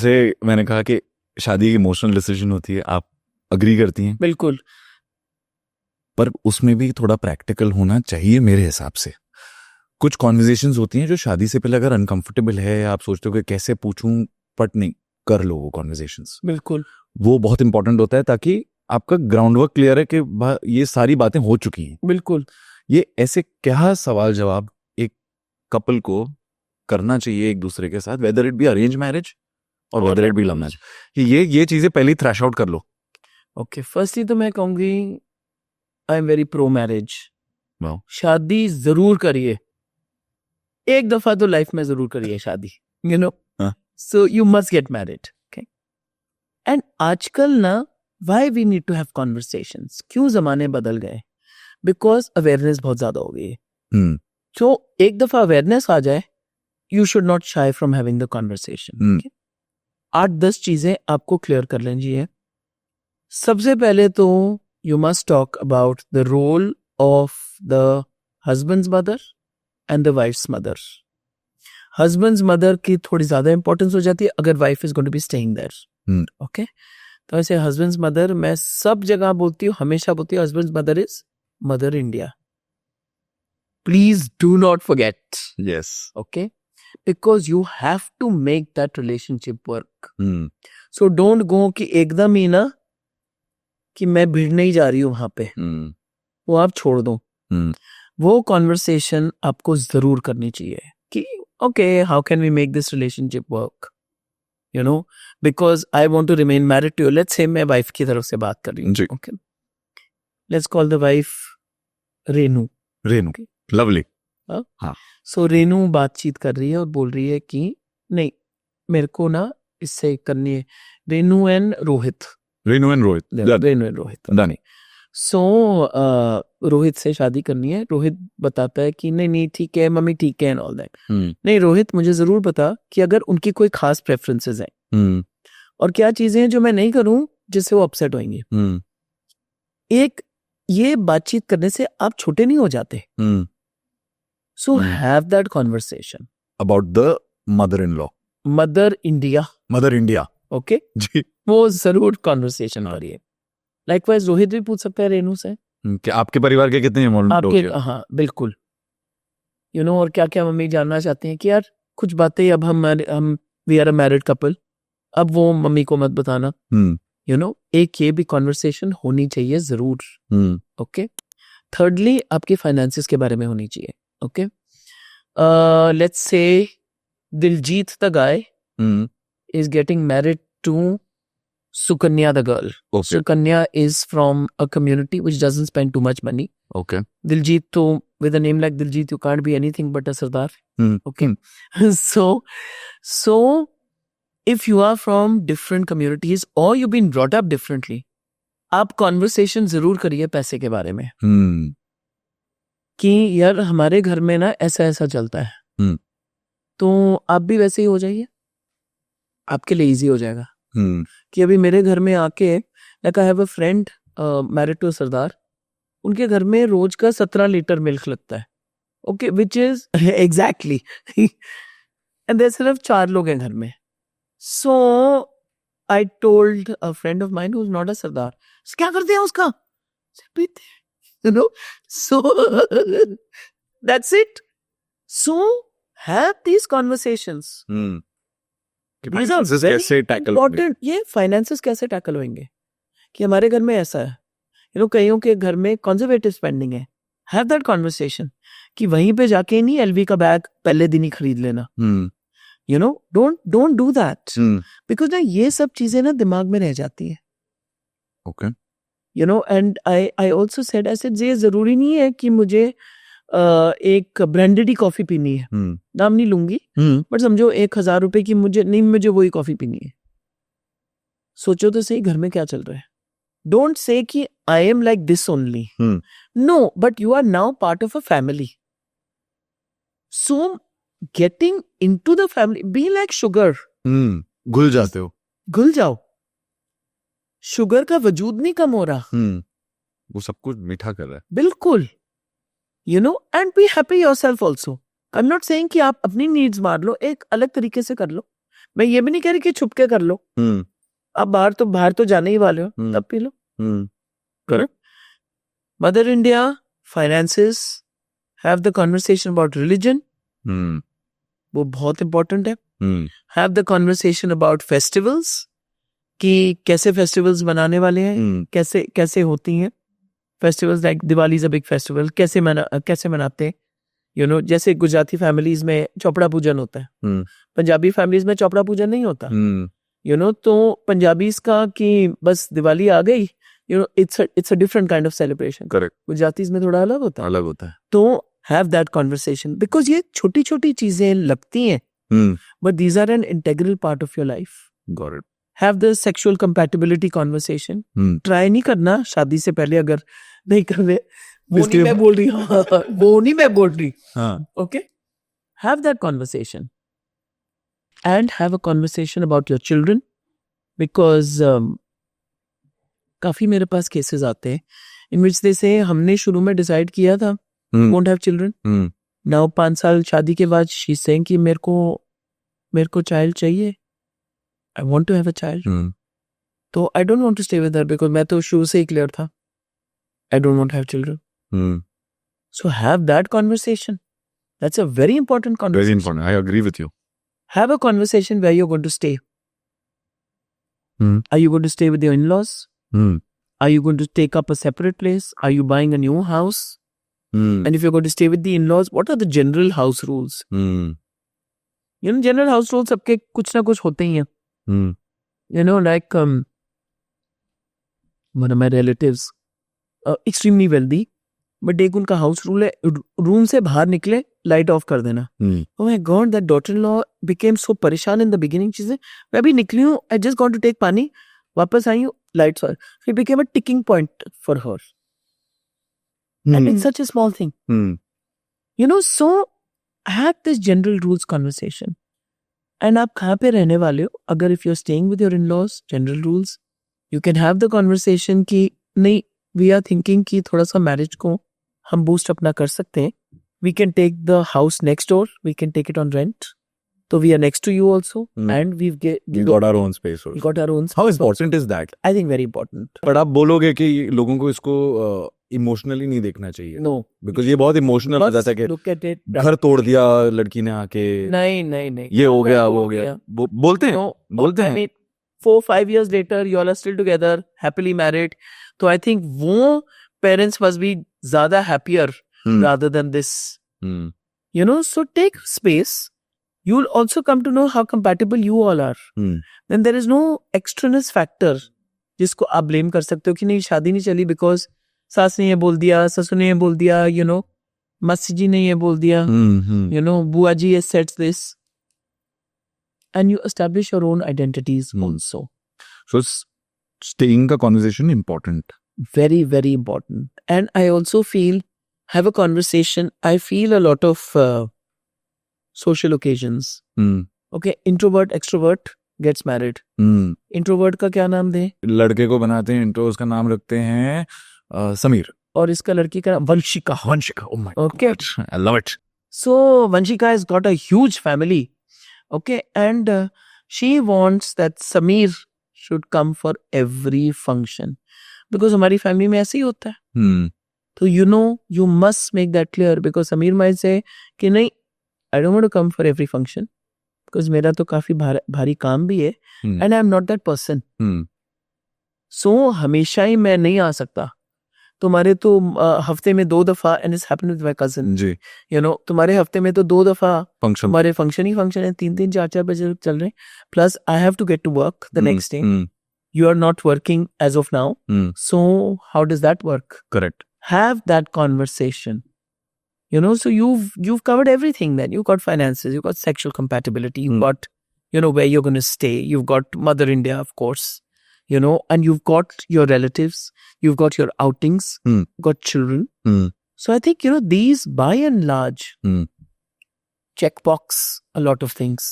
जैसे मैंने कहा कि शादी एक इमोशनल डिसीजन होती है, आप अग्री करती हैं, बिल्कुल, पर उसमें भी थोड़ा प्रैक्टिकल होना चाहिए मेरे हिसाब से। कुछ कॉन्वर्जेशंस होती हैं जो शादी से पहले अगर अनकंफर्टेबल है या आप सोचते हो कि कैसे पूछूं, बट नहीं, कर लो वो कॉन्वर्जेशंस। बिल्कुल, वो बहुत इंपॉर्टेंट होता है ताकि आपका ग्राउंड वर्क क्लियर है कि ये सारी बातें हो चुकी हैं। बिल्कुल। ये ऐसे क्या सवाल जवाब एक कपल को करना चाहिए एक दूसरे के साथ, whether it be arrange marriage और whether it be love marriage, कि ये चीजें पहले ही थ्रैश आउट कर लो। ओके, फर्स्टली तो मैं कहूंगी I am very pro marriage. वाह। शादी जरूर करिए, एक दफा तो लाइफ में जरूर करिए शादी, यू नो, हाँ। So you must get married. Okay, and आजकल ना why we need to have conversations, क्यों जमाने बदल गए, बिकॉज अवेयरनेस बहुत ज्यादा हो गई है। तो एक दफा अवेयरनेस आ जाए, यू शुड नॉट शाई फ्रॉम हैविंग द कॉन्वर्सेशन। 8-10 चीजें आपको क्लियर कर लेनी चाहिए। सबसे पहले तो you must talk about the role of the husband's mother and the wife's mother. Husband's mother की थोड़ी ज्यादा इंपॉर्टेंस हो जाती है अगर wife is going to be staying there. Okay, तो ऐसे हस्बैंड्स मदर मैं सब जगह बोलती हूँ, हमेशा बोलती हूँ, husband's mother is mother India. Please do not forget. Yes. Okay, because you have to make that relationship work. So don't go कि एकदम ही ना कि मैं भिड़ने ही जा रही हूँ वहां पे, वो आप छोड़ दो। वो कॉन्वर्सेशन आपको जरूर करनी चाहिए कि okay, how can we make this relationship work, you know, because I want to remain married to you. Let's say मैं वाइफ की तरफ से बात कर रही हूँ। Okay, let's call the wife Renu. Lovely. हाँ, सो रेनू बातचीत कर रही है और बोल रही है कि नहीं, मेरे को ना इससे करनी है। रेनू एंड रोहित दानी। सो रोहित से शादी करनी है। रोहित बताता है कि नहीं नहीं ठीक है मम्मी, ठीक है एंड ऑल दैट। नहीं रोहित, मुझे जरूर बता कि अगर उनकी कोई खास प्रेफरेंसेस हैं और क्या चीजें हैं जो मैं नहीं करूं जिससे वो अपसेट होंगे। एक ये बातचीत करने से आप छोटे नहीं हो जाते। So have that conversation about the mother-in-law, mother India. Okay, जी। वो जरूर कॉन्वर्सेशन हो रही है। लाइकवाइज रोहित भी पूछ सकता है रेनू से कि आपके परिवार के कितने इन्वॉल्वमेंट हो आपके, गया? हाँ बिल्कुल, यू नो, और क्या क्या मम्मी जानना चाहती हैं कि यार कुछ बातें अब हम we are a married couple, अब वो मम्मी को मत बताना, यू नो। एक ये भी कॉन्वर्सेशन होनी चाहिए जरूर। ओके, थर्डली आपके फाइनेंसेस के बारे में होनी चाहिए। Okay, let's say Diljit the guy is getting married to Sukanya the girl. Okay. Sukanya is from a community which doesn't spend too much money. Okay. Diljit, to with a name like Diljit, you can't be anything but a Sardar. Okay. So if you are from different communities or you've been brought up differently, आप conversation जरूर करिए पैसे के बारे में कि यार हमारे घर में ना ऐसा ऐसा चलता है, तो आप भी वैसे ही हो जाइए, आपके लिए इजी हो जाएगा। कि अभी मेरे घर में आके, like I have a friend married to Sardar, उनके घर में रोज का 17 लीटर मिल्क लगता है। Okay, which is exactly and there सिर्फ 4 लोग हैं घर में। So I told a friend of mine who is not a Sardar, क्या करते हैं उसका, पीते, you know, so that's it. So have these conversations. These are very important. ये finances कैसे टैकल होंगे कि हमारे घर में ऐसा है, you know, कईयों के घर में conservative spending है। Have that conversation कि वहीं पे जाके नहीं LV का बैग पहले दिन ही खरीद लेना। You know, don't do that. Because ना ये सब चीजें ना दिमाग में रह जाती है। Okay. You know, and I also said, I said ये जरूरी नहीं है कि मुझे एक ब्रांडेड ही कॉफी पीनी है, नाम नहीं लूंगी, बट समझो 1000 रुपए की मुझे वही कॉफी पीनी है। सोचो तो सही घर में क्या चल रहा है। डोंट से कि I am like this only, no, but you are now part of a family. So getting into the family, be like sugar, घुल जाते हो, घुल जाओ। शुगर का वजूद नहीं कम हो रहा, वो सब कुछ मीठा कर रहा है। बिल्कुल, you know, and be happy yourself also. I am not saying कि आप अपनी नीड्स मार लो, एक अलग तरीके से कर लो, मैं ये भी नहीं कह रही कि छुप के कर लो, अब बाहर तो जाने ही वाले हो, तब P low. Correct. Mother India, finances, have the conversation about religion, वो बहुत इंपॉर्टेंट है। Have the conversation about festivals, कि कैसे फेस्टिवल्स बनाने वाले हैं, कैसे कैसे होती हैं festivals, like Diwali is a big festival, कैसे मनाते हैं, यू नो, जैसे गुजराती फैमिलीज में चौपड़ा पूजन होता है, पंजाबी फैमिलीज में चौपड़ा पूजन नहीं होता, यू नो, तो पंजाबीज का कि बस दिवाली आ गई, you know, it's a different kind of celebration. Correct. Gujaratis में थोड़ा अलग होता है। तो हैव दैट कॉन्वर्सेशन, बिकॉज ये छोटी छोटी चीजें लगती हैं, but these are an integral part of your life. Got it. Have the sexual compatibility conversation, try नहीं करना शादी से पहले, अगर नहीं कर रहे, वो नहीं मैं बोल रही, okay, have that conversation and have a conversation about your children, because काफी मेरे पास केसेस आते हैं इन विच दे से हमने शुरू में डिसाइड किया था वोंट हैव चिल्ड्रन, नाउ 5 साल शादी के बाद शी इज सेइंग कि मेरे को चाइल्ड चाहिए, I want to have a child. So I don't want to stay with her because मैं तो शुरू से ही clear था, I don't want to have children. So have that conversation. That's a very important conversation. Very important. I agree with you. Have a conversation where you're going to stay. Are you going to stay with your in-laws? Are you going to take up a separate place? Are you buying a new house? And if you're going to stay with the in-laws, what are the general house rules? You know, general house rules सबके कुछ ना कुछ होते ही हैं. You know, like one of my relatives, extremely wealthy, but एक उनका house rule है, room से बाहर निकले लाइट ऑफ कर देना। Oh my God, that daughter-in-law became so परेशान in the beginning. चीजें मैं अभी निकली हूँ, I just gone to take पानी, वापस आई हूँ, lights on. It became a ticking point for her. And it's such a small thing. You know, so have this general rules conversation. And आप कहाँ पे रहने वाले हो, अगर if you're staying with your in-laws, general rules, you can have the conversation कि नहीं, we are thinking कि थोड़ा सा marriage को हम boost अपना कर सकते हैं, we can take the house next door, we can take it on rent, so we are next to you also, and we got our own space also. We got our own space. How important is that? I think very important. पर आप बोलोगे कि लोगों को इसको emotionally नहीं देखना चाहिए? No. बिकॉज ये बहुत इमोशनल हो जाता है कि look at it. घर तोड़ दिया लड़की ने आके, नहीं ये हो गया वो हो गया, बोलते हैं, बोलते हैं। 4-5 years later, you all are still together, happily married. So I think वो parents must be ज़्यादा happier rather than this. You know, so take space. You'll also come to know how compatible you all are. Then there is no extraneous factor जिसको आप blame कर सकते हो कि नहीं शादी नहीं चली because सास ने ये बोल दिया, ससुर ने ये बोल दिया, you know, मस्सी जी ने ये बोल दिया, you know, बुआ जी has said this. And you establish your own identities also. So staying the conversation important. Very, very important. And I also feel, have a conversation. I feel a lot of social occasions. Okay, introvert, extrovert gets married. Introvert का क्या नाम दे? लड़के को बनाते हैं intro, उसका नाम रखते हैं समीर, और इसका लड़की का Vanshika. Oh my Okay. God, I love it. So Vanshika has got a huge family. Okay, and she wants that Sameer should come for every function because हमारी family में ऐसे ही होता है. So you know, you must make that clear because Sameer might say कि नहीं, I don't want to come for every function because मेरा तो काफी भारी काम भी है and I am not that person. So हमेशा ही मैं नहीं आ सकता. तुम्हारे तो हफ्ते में 2 दफा, and it's happened with my cousin. Ji. You know, तुम्हारे हफ्ते में तो 2 दफा फंक्शन, हमारे फंक्शन ही फंक्शन है, 3-3 4-4 बजे चल रहे हैं. Plus I have to get to work the next day. You are not working as of now. So how does that work? Correct. Have that conversation. You know, so you've covered everything then. You've got finances, you've got sexual compatibility, you've got, you know, where you're going to stay, you've got Mother India, of course. You know, and you've got your relatives, you've got your outings, got children. So I think, you know, these by and large checkbox a lot of things.